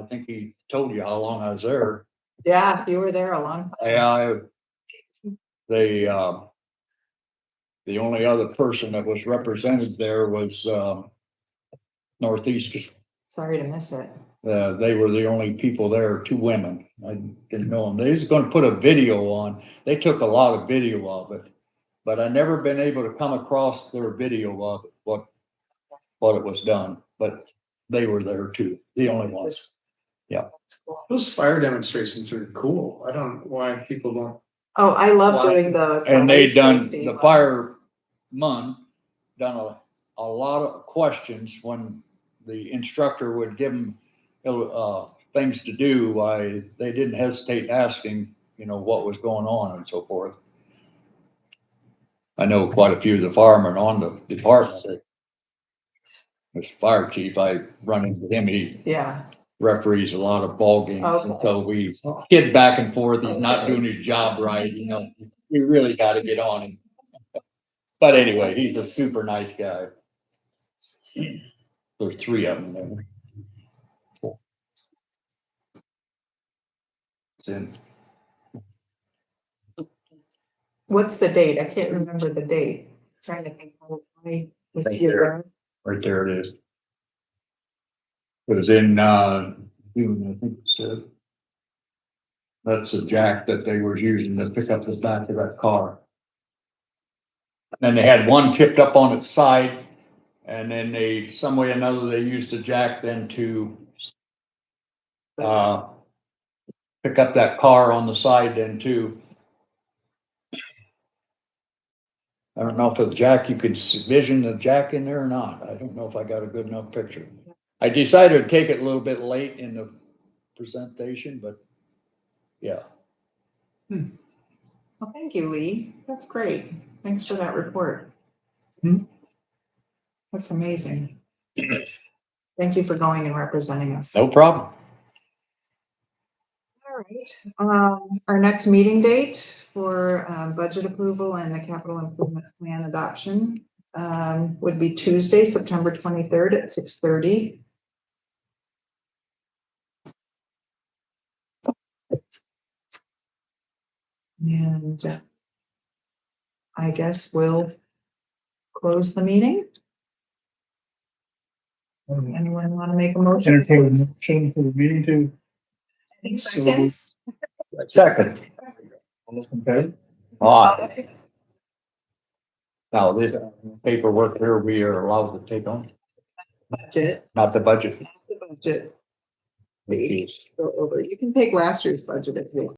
think he told you how long I was there. Yeah, you were there a long time. Yeah, the only other person that was represented there was, Northeast. Sorry to miss it. They were the only people there, 2 women. I didn't know them. They was gonna put a video on. They took a lot of video of it. But I never been able to come across their video of it, what it was done, but they were there too, the only ones. That's cool. Those fire demonstrations are cool. I don't know why people don't. Oh, I love Why? doing the. And they done, safety the one. fireman done a lot of questions when the instructor would give them, things to do, why they didn't hesitate asking, what was going on and so forth. I know quite a few of the firemen on the department. This fire chief, I run into him, Yeah, referees a lot of ball games, and Okay. so we get back and forth, he's not doing his job right, you know, we really gotta get on him. But anyway, he's a super nice guy. There's three of them there. And What's the date? I can't remember the date. Trying to think. I was Right here. there. Right there it is. It was in, June, I think it said. That's the jack that they were using to pick up the back of that car. And they had one chipped up on its side, and then they, some way or another, they used the jack then to pick up that car on the side then too. I don't know if the jack, you could vision the jack in there or not. I don't know if I got a good enough picture. I decided to take it a little bit late in the presentation, but yeah. Well, thank you, Lee. That's great. Thanks for that report. That's amazing. Thank you for going and representing us. No problem. All right, our next meeting date for budget approval and the capital improvement plan adoption would be Tuesday, September 23rd at 6:30. And I guess we'll close the meeting. Anyone want to make a motion? Entertain a motion for the meeting to, Any seconds? Second. all those in favor? Now, this paperwork here, we are allowed to take on, Budget. not the budget. The budget. Go over. You can take last year's budget if you want.